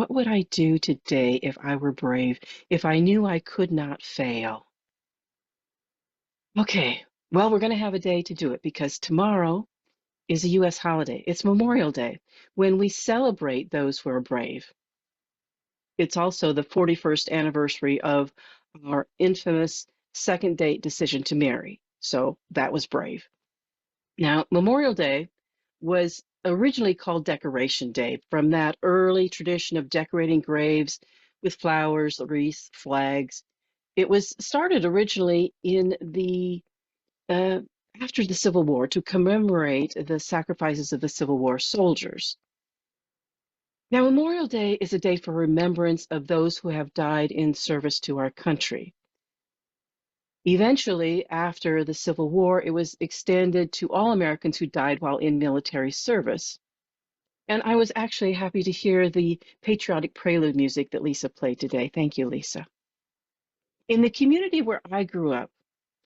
what would I do today if I were brave, if I knew I could not fail? Okay, well, we're going to have a day to do it because tomorrow is a U.S. holiday. It's Memorial Day when we celebrate those who are brave. It's also the 41st anniversary of our infamous second date decision to marry. So that was brave. Now, Memorial Day was originally called Decoration Day from that early tradition of decorating graves with flowers, wreaths, flags. It was started originally in the uh, after the Civil War to commemorate the sacrifices of the Civil War soldiers. Now, Memorial Day is a day for remembrance of those who have died in service to our country. Eventually, after the Civil War, it was extended to all Americans who died while in military service. And I was actually happy to hear the patriotic prelude music that Lisa played today. Thank you, Lisa. In the community where I grew up,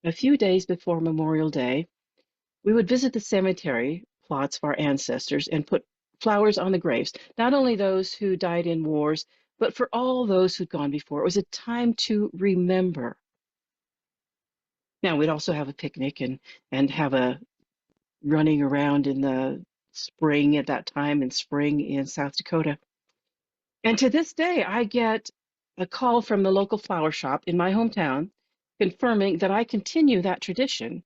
a few days before Memorial Day, we would visit the cemetery plots of our ancestors and put flowers on the graves, not only those who died in wars, but for all those who'd gone before. It was a time to remember. Now, we'd also have a picnic and have a running around in the spring at that time in spring in South Dakota. And to this day, I get a call from the local flower shop in my hometown confirming that I continue that tradition.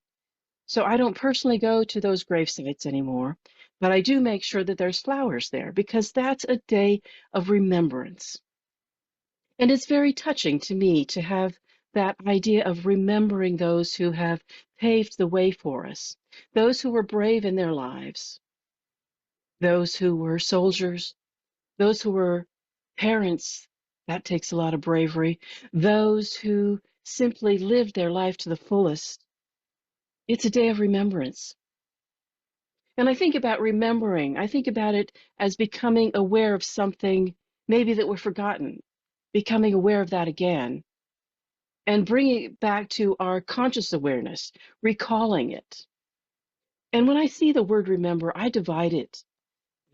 So I don't personally go to those grave sites anymore, but I do make sure that there's flowers there because that's a day of remembrance. And it's very touching to me to have that idea of remembering those who have paved the way for us, those who were brave in their lives, those who were soldiers, those who were parents. That takes a lot of bravery. Those who simply lived their life to the fullest. It's a day of remembrance. And I think about remembering, I think about it as becoming aware of something maybe that we're forgotten, becoming aware of that again, and bringing it back to our conscious awareness, recalling it. And when I see the word remember, I divide it.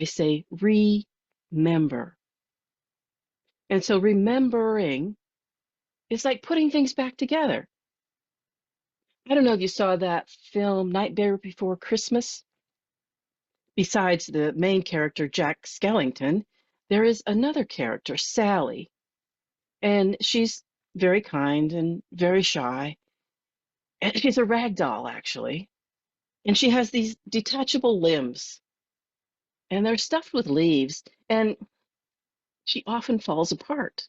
I say remember. And so remembering is like putting things back together. I don't know if you saw that film, Nightmare Before Christmas. Besides the main character, Jack Skellington, there is another character, Sally, and she's very kind and very shy. And she's a rag doll, actually. And she has these detachable limbs, and they're stuffed with leaves, and she often falls apart.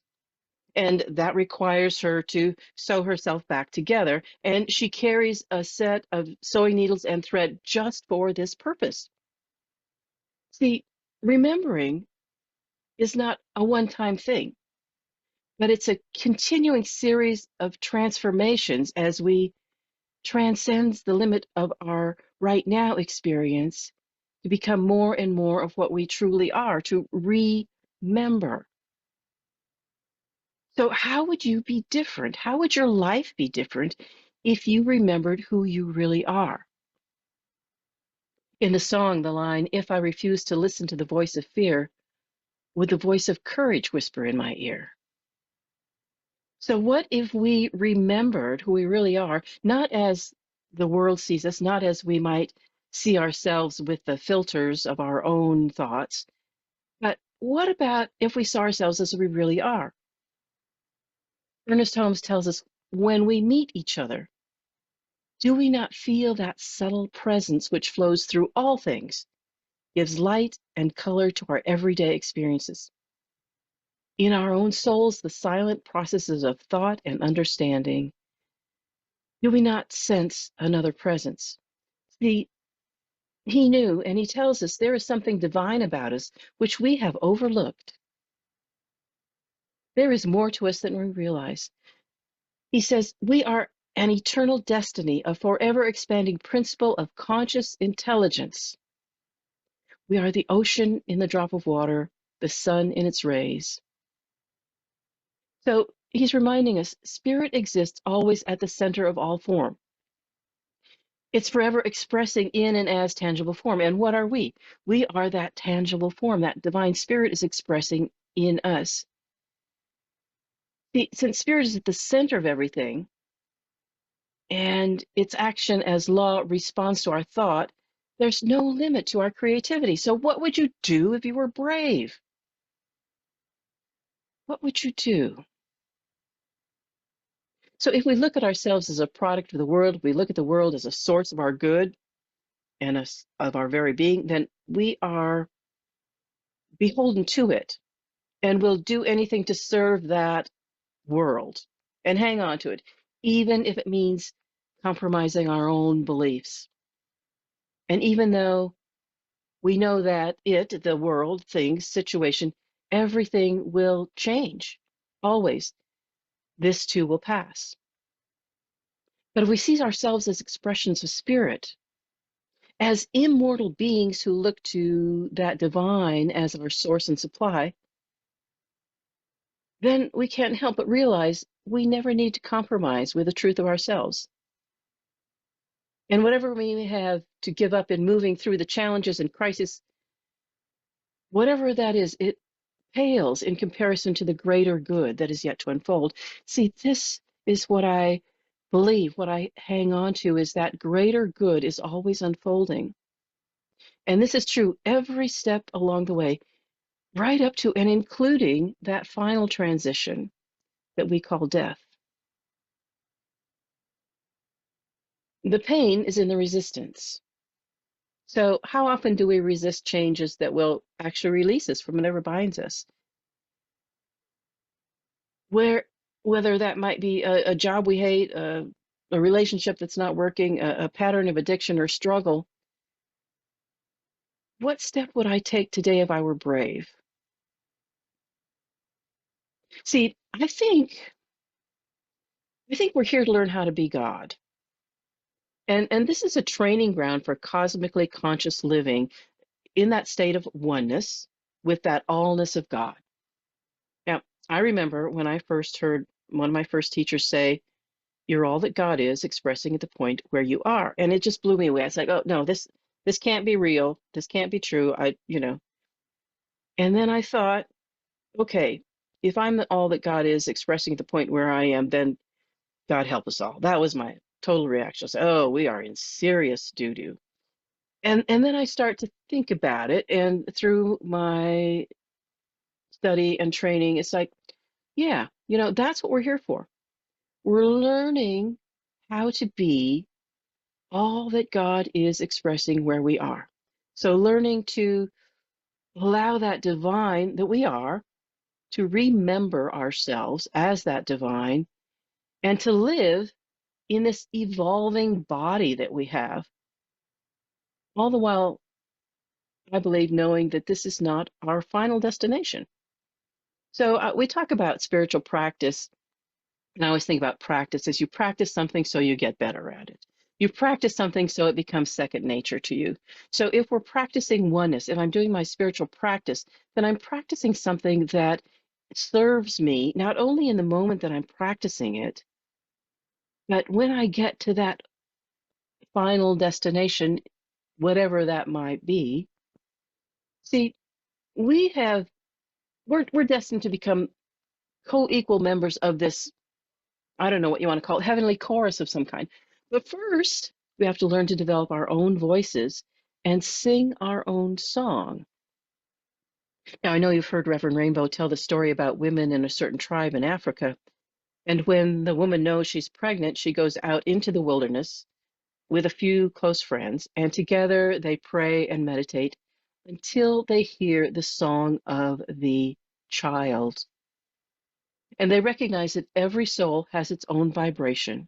And that requires her to sew herself back together. And she carries a set of sewing needles and thread just for this purpose. See, remembering is not a one-time thing, but it's a continuing series of transformations as we transcend the limit of our right now experience to become more and more of what we truly are, to remember. So, how would you be different? How would your life be different if you remembered who you really are? In the song, the line, "If I refuse to listen to the voice of fear, would the voice of courage whisper in my ear?" So, what if we remembered who we really are, not as the world sees us, not as we might see ourselves with the filters of our own thoughts, but what about if we saw ourselves as we really are? Ernest Holmes tells us when we meet each other, do we not feel that subtle presence which flows through all things, gives light and color to our everyday experiences? In our own souls, the silent processes of thought and understanding, do we not sense another presence? See, he knew, and he tells us there is something divine about us which we have overlooked. There is more to us than we realize. He says we are an eternal destiny, a forever expanding principle of conscious intelligence. We are the ocean in the drop of water, the sun in its rays. So he's reminding us spirit exists always at the center of all form. It's forever expressing in and as tangible form. And what are we? We are that tangible form. That divine spirit is expressing in us. Since spirit is at the center of everything, and its action as law responds to our thought, there's no limit to our creativity. So, what would you do if you were brave? What would you do? So, if we look at ourselves as a product of the world, we look at the world as a source of our good and of our very being, then we are beholden to it and will do anything to serve that world and hang on to it, even if it means compromising our own beliefs. And even though we know that the world, things, situation, everything will change, always, this too will pass. But if we see ourselves as expressions of spirit, as immortal beings who look to that divine as our source and supply, then we can't help but realize we never need to compromise with the truth of ourselves. And whatever we may have to give up in moving through the challenges and crises, whatever that is, it pales in comparison to the greater good that is yet to unfold. See, this is what I believe, what I hang on to is that greater good is always unfolding. And this is true every step along the way, right up to and including that final transition that we call death. The pain is in the resistance. So, how often do we resist changes that will actually release us from whatever binds us? Where, whether that might be a job we hate, a relationship that's not working, a pattern of addiction or struggle, what step would I take today if I were brave? See, I think we're here to learn how to be God. And this is a training ground for cosmically conscious living in that state of oneness with that allness of God. Now, I remember when I first heard one of my first teachers say, "You're all that God is, expressing at the point where you are." And it just blew me away. I was like, "Oh no, this can't be real. This can't be true." And then I thought, okay, if I'm all that God is, expressing at the point where I am, then God help us all. That was my total reaction. I said, "Oh, we are in serious doo-doo." And then I start to think about it, and through my study and training, it's like, yeah, that's what we're here for. We're learning how to be all that God is expressing where we are. So learning to allow that divine that we are to remember ourselves as that divine and to live in this evolving body that we have, all the while, I believe, knowing that this is not our final destination. So we talk about spiritual practice. And I always think about practice as you practice something so you get better at it. You practice something so it becomes second nature to you. So if we're practicing oneness, if I'm doing my spiritual practice, then I'm practicing something that serves me not only in the moment that I'm practicing it, but when I get to that final destination, whatever that might be. See, we have we're destined to become co-equal members of this, I don't know what you want to call it, heavenly chorus of some kind. But first, we have to learn to develop our own voices and sing our own song. Now, I know you've heard Reverend Rainbow tell the story about women in a certain tribe in Africa. And when the woman knows she's pregnant, she goes out into the wilderness with a few close friends, and together they pray and meditate until they hear the song of the child. And they recognize that every soul has its own vibration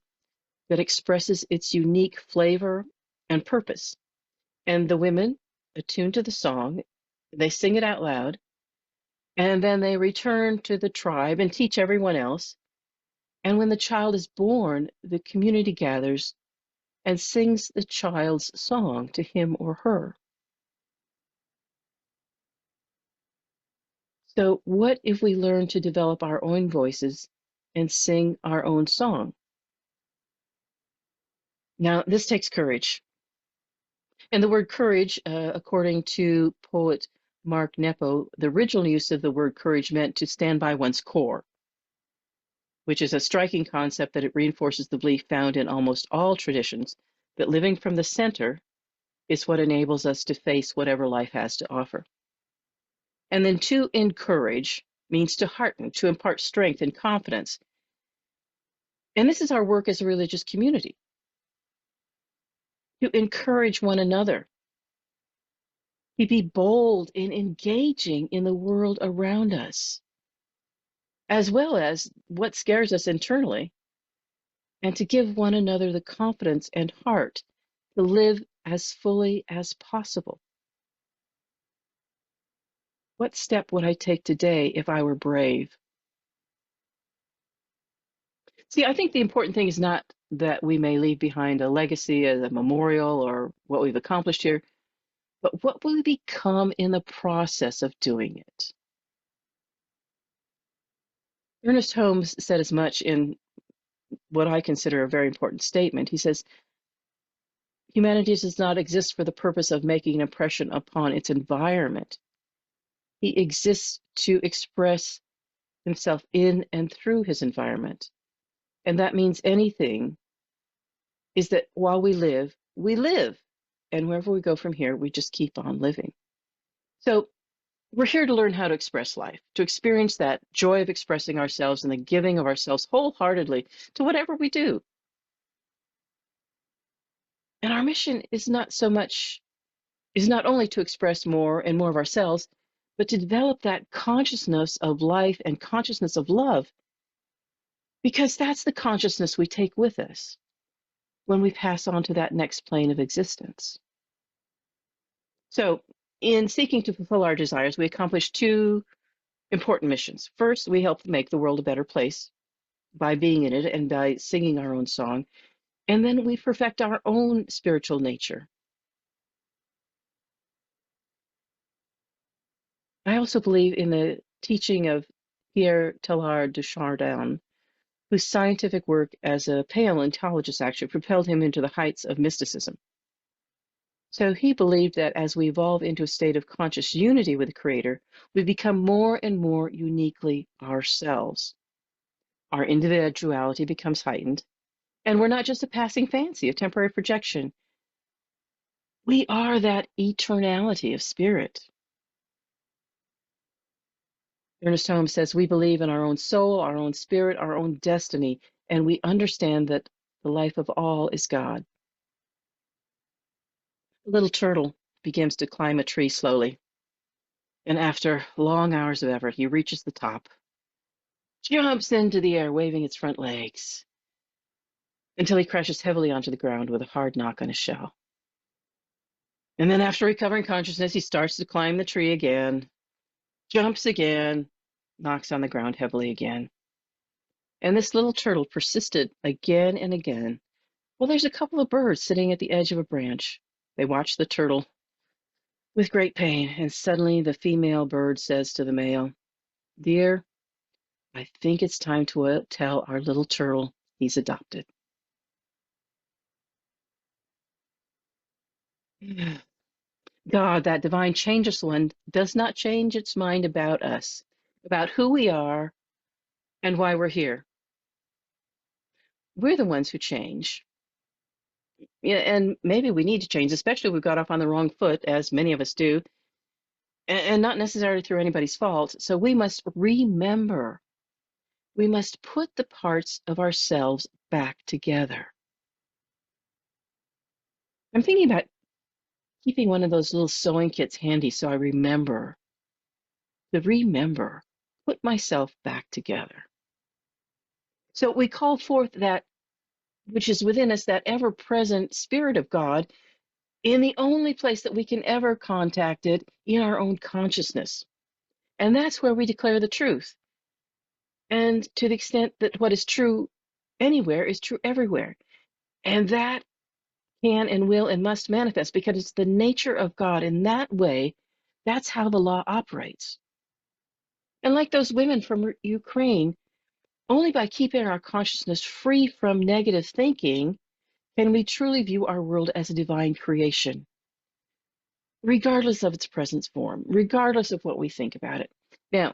that expresses its unique flavor and purpose. And the women attune to the song, they sing it out loud, and then they return to the tribe and teach everyone else. And when the child is born, the community gathers and sings the child's song to him or her. So, what if we learn to develop our own voices and sing our own song? Now, this takes courage. And the word courage, according to poet Mark Nepo, the original use of the word courage meant to stand by one's core, which is a striking concept that it reinforces the belief found in almost all traditions that living from the center is what enables us to face whatever life has to offer. And then to encourage means to hearten, to impart strength and confidence. And this is our work as a religious community, to encourage one another, to be bold in engaging in the world around us, as well as what scares us internally, and to give one another the confidence and heart to live as fully as possible. What step would I take today if I were brave? See, I think the important thing is not that we may leave behind a legacy as a memorial or what we've accomplished here, but what will we become in the process of doing it? Ernest Holmes said as much in what I consider a very important statement. He says, humanity does not exist for the purpose of making an impression upon its environment. He exists to express himself in and through his environment. And that means anything is that while we live, we live. And wherever we go from here, we just keep on living. So we're here to learn how to express life, to experience that joy of expressing ourselves and the giving of ourselves wholeheartedly to whatever we do. And our mission is not only to express more and more of ourselves, but to develop that consciousness of life and consciousness of love, because that's the consciousness we take with us when we pass on to that next plane of existence. So, in seeking to fulfill our desires, we accomplish two important missions. First, we help make the world a better place by being in it and by singing our own song. And then we perfect our own spiritual nature. I also believe in the teaching of Pierre Teilhard de Chardin, whose scientific work as a paleontologist actually propelled him into the heights of mysticism. So he believed that as we evolve into a state of conscious unity with the Creator, we become more and more uniquely ourselves. Our individuality becomes heightened, and we're not just a passing fancy, a temporary projection. We are that eternality of spirit. Ernest Holmes says we believe in our own soul, our own spirit, our own destiny, and we understand that the life of all is God. A little turtle begins to climb a tree slowly, and after long hours of effort, he reaches the top, jumps into the air, waving its front legs, until he crashes heavily onto the ground with a hard knock on his shell. And then after recovering consciousness, he starts to climb the tree again, jumps again, knocks on the ground heavily again. And this little turtle persisted again and again. Well, there's a couple of birds sitting at the edge of a branch. They watch the turtle with great pain, and suddenly the female bird says to the male, "Dear, I think it's time to tell our little turtle he's adopted." God, that divine changeless one, does not change its mind about us, about who we are and why we're here. We're the ones who change. Yeah, and maybe we need to change, especially if we've got off on the wrong foot, as many of us do, and not necessarily through anybody's fault. So we must remember, we must put the parts of ourselves back together. I'm thinking about keeping one of those little sewing kits handy so I remember, put myself back together. So we call forth that which is within us, that ever present Spirit of God, in the only place that we can ever contact it, in our own consciousness. And that's where we declare the truth. And to the extent that what is true anywhere is true everywhere. And that can and will and must manifest because it's the nature of God. In that way, that's how the law operates. And like those women from Ukraine, only by keeping our consciousness free from negative thinking can we truly view our world as a divine creation. regardless of its presence form, regardless of what we think about it. Now,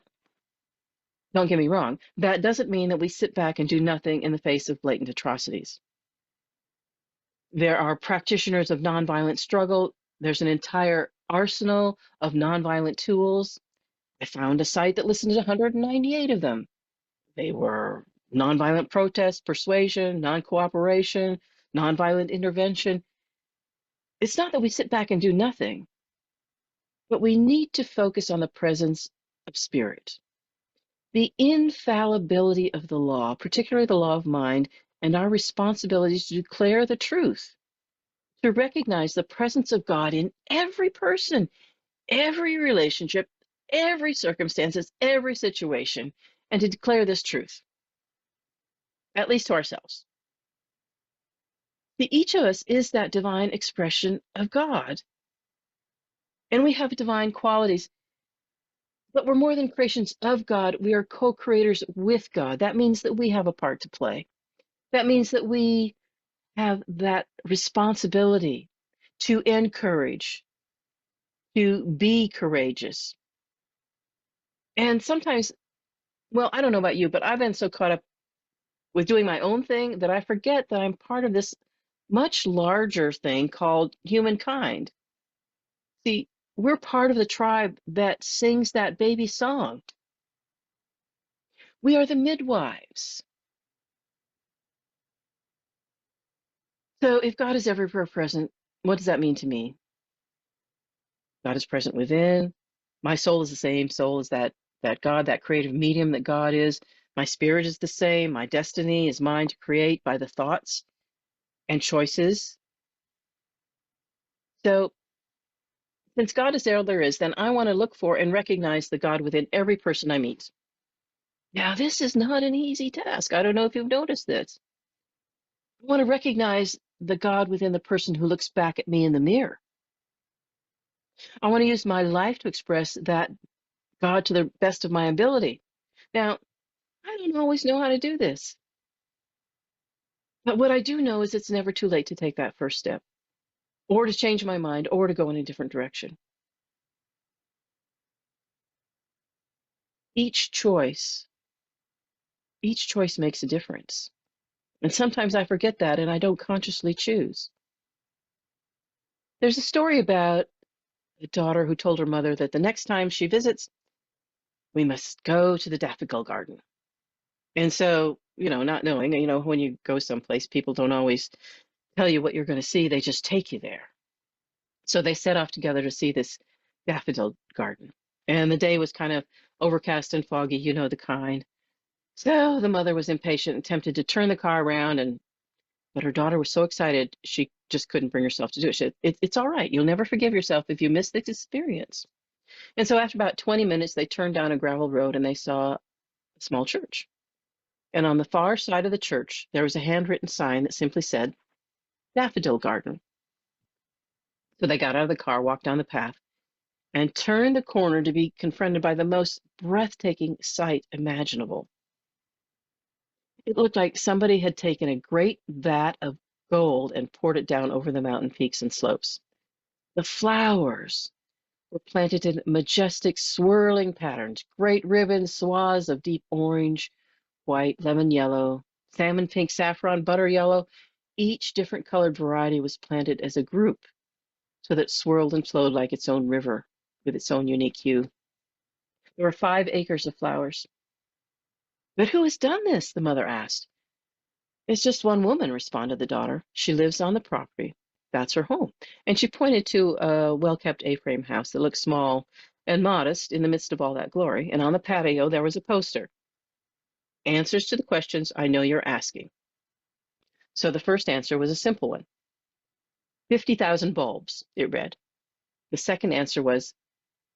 don't get me wrong, that doesn't mean that we sit back and do nothing in the face of blatant atrocities. There are practitioners of nonviolent struggle. There's an entire arsenal of nonviolent tools. I found a site that listed 198 of them. They were nonviolent protest, persuasion, non-cooperation, nonviolent intervention. It's not that we sit back and do nothing, but we need to focus on the presence of spirit, the infallibility of the law, particularly the law of mind, and our responsibilities to declare the truth, to recognize the presence of God in every person, every relationship, every circumstances, every situation, and to declare this truth, at least to ourselves. Each of us is that divine expression of God, and we have divine qualities, but we're more than creations of God. We are co-creators with God. That means that we have a part to play. That means that we have that responsibility to encourage, to be courageous. And sometimes, well, I don't know about you, but I've been so caught up with doing my own thing that I forget that I'm part of this much larger thing called humankind. See, we're part of the tribe that sings that baby song. We are the midwives. So if God is everywhere present, what does that mean to me? God is present within. My soul is the same soul as that God, that creative medium that God is. My spirit is the same. My destiny is mine to create by the thoughts and choices. So since God is all there is, then I want to look for and recognize the God within every person I meet. Now, this is not an easy task. I don't know if you've noticed this. I want to recognize the God within the person who looks back at me in the mirror. I want to use my life to express that God to the best of my ability. Now, I don't always know how to do this, but what I do know is it's never too late to take that first step, or to change my mind, or to go in a different direction. Each choice, each choice makes a difference. And sometimes I forget that and I don't consciously choose. There's a story about a daughter who told her mother that the next time she visits, we must go to the daffodil garden. And so, not knowing, when you go someplace, people don't always tell you what you're going to see, they just take you there. So they set off together to see this daffodil garden. And the day was kind of overcast and foggy, the kind. So the mother was impatient and tempted to turn the car around, but her daughter was so excited she just couldn't bring herself to do it. She said, it's all right. You'll never forgive yourself if you miss this experience. And so after about 20 minutes, they turned down a gravel road and they saw a small church. And on the far side of the church, there was a handwritten sign that simply said, Daffodil Garden. So they got out of the car, walked down the path, and turned the corner to be confronted by the most breathtaking sight imaginable. It looked like somebody had taken a great vat of gold and poured it down over the mountain peaks and slopes. The flowers were planted in majestic swirling patterns, great ribbons, swaths of deep orange, white, lemon yellow, salmon pink, saffron, butter yellow. Each different colored variety was planted as a group so that it swirled and flowed like its own river with its own unique hue. There were 5 acres of flowers. But who has done this? The mother asked. It's just one woman, responded the daughter. She lives on the property. That's her home. And she pointed to a well-kept A-frame house that looked small and modest in the midst of all that glory. And on the patio, there was a poster. Answers to the questions I know you're asking. So the first answer was a simple one. 50,000 bulbs, it read. The second answer was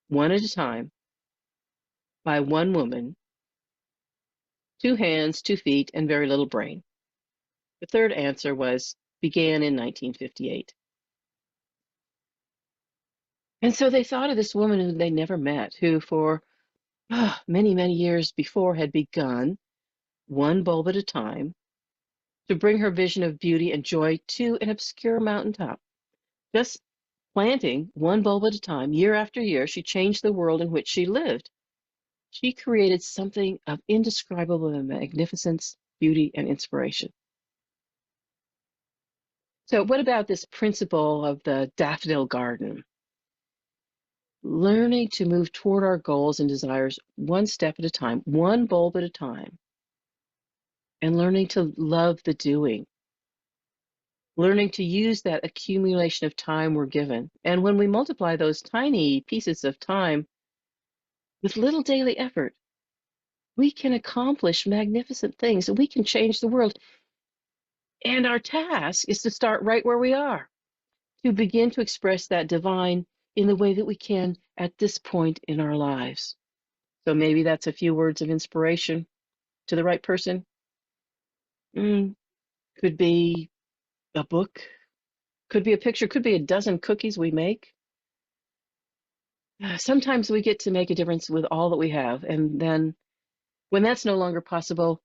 one at a time, by one woman, 2 hands, 2 feet, and very little brain. The third answer was began in 1958. And so they thought of this woman who they never met, who for many, many years before had begun, one bulb at a time, to bring her vision of beauty and joy to an obscure mountaintop, just Planting one bulb at a time, year after year, she changed the world in which she lived. She created something of indescribable magnificence, beauty, and inspiration. So, what about this principle of the daffodil garden? Learning to move toward our goals and desires one step at a time, one bulb at a time, and learning to love the doing, learning to use that accumulation of time we're given. And when we multiply those tiny pieces of time with little daily effort, we can accomplish magnificent things. We can change the world. And our task is to start right where we are, to begin to express that divine in the way that we can at this point in our lives. So maybe that's a few words of inspiration to the right person. Mm, could be a book, could be a picture, could be a dozen cookies we make. Sometimes we get to make a difference with all that we have. And then when that's no longer possible,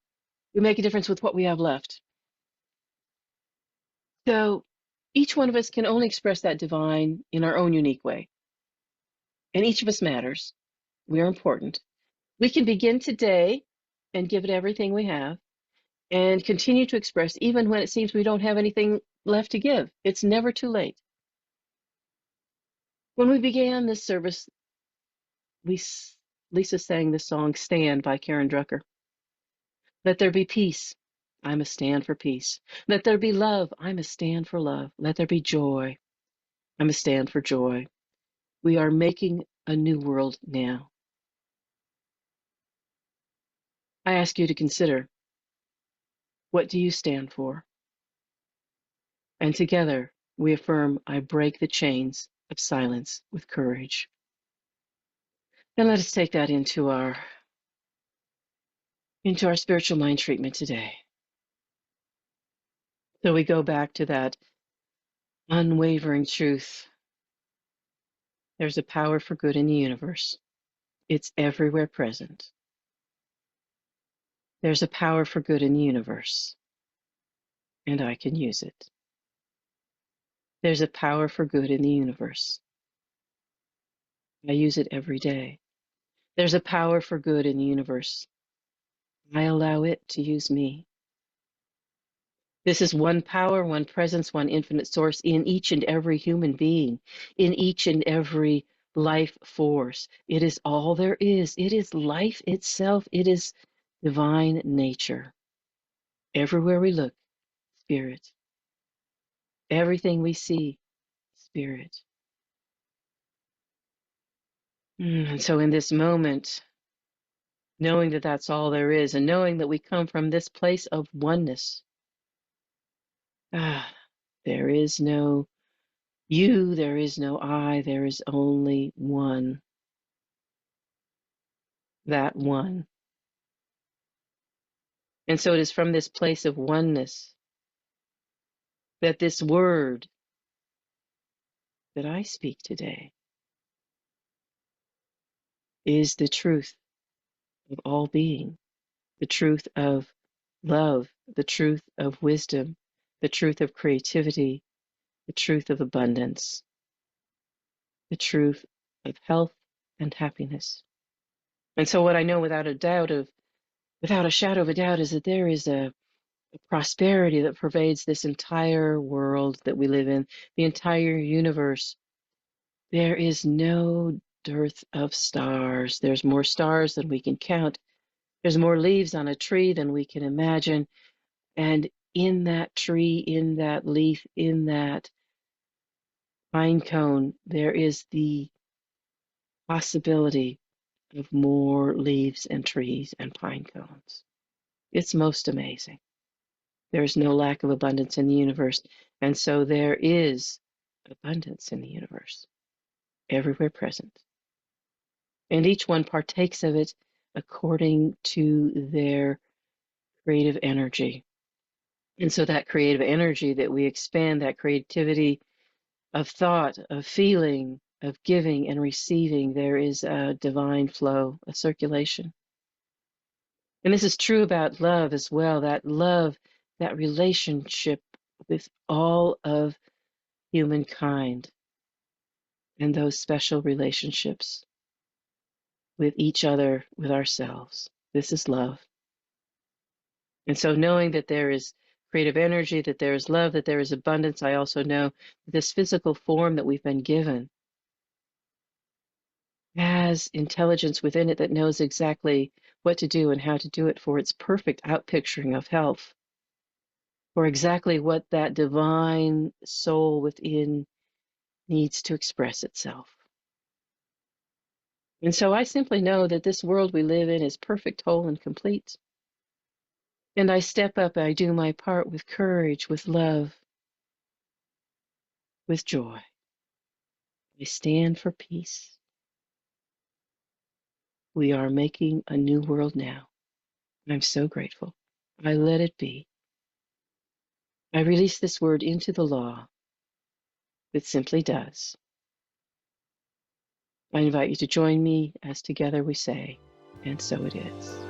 we make a difference with what we have left. So each one of us can only express that divine in our own unique way. And each of us matters. We are important. We can begin today and give it everything we have and continue to express even when it seems we don't have anything left to give. It's never too late. When we began this service, we Lisa sang the song Stand by Karen Drucker. Let there be peace. I must stand for peace. Let there be love. I must stand for love. Let there be joy. I must stand for joy. We are making a new world now. I ask you to consider, what do you stand for? And together we affirm, I break the chains of silence with courage. And let us take that into our spiritual mind treatment today. So we go back to that unwavering truth. There's a power for good in the universe. It's everywhere present. There's a power for good in the universe, and I can use it. There's a power for good in the universe. I use it every day. There's a power for good in the universe. I allow it to use me. This is one power, one presence, one infinite source in each and every human being, in each and every life force. It is all there is. It is life itself. It is divine nature. Everywhere we look, spirit. Everything we see, spirit. And so in this moment, knowing that that's all there is, and knowing that we come from this place of oneness, there is no you, there is no I, there is only one, that one. And so it is from this place of oneness that this word that I speak today is the truth of all being, the truth of love, the truth of wisdom, the truth of creativity, the truth of abundance, the truth of health and happiness. And so what I know without a shadow of a doubt is that there is a prosperity that pervades this entire world that we live in, the entire universe. There is no dearth of stars. There's more stars than we can count. There's more leaves on a tree than we can imagine. And in that tree, in that leaf, in that pine cone, there is the possibility of more leaves and trees and pine cones. It's most amazing. There is no lack of abundance in the universe. And so there is abundance in the universe, everywhere present. And each one partakes of it according to their creative energy. And so that creative energy that we expand, that creativity of thought, of feeling, of giving and receiving, there is a divine flow, a circulation. And this is true about love as well, that love, that relationship with all of humankind. and those special relationships with each other, with ourselves. This is love. And so, knowing that there is creative energy, that there is love, that there is abundance, I also know that this physical form that we've been given has intelligence within it that knows exactly what to do and how to do it for its perfect outpicturing of health, for exactly what that divine soul within needs to express itself. And so I simply know that this world we live in is perfect, whole, and complete. And I step up, I do my part with courage, with love, with joy. I stand for peace. We are making a new world now. I'm so grateful. I let it be. I release this word into the law that simply does. I invite you to join me as together we say, and so it is.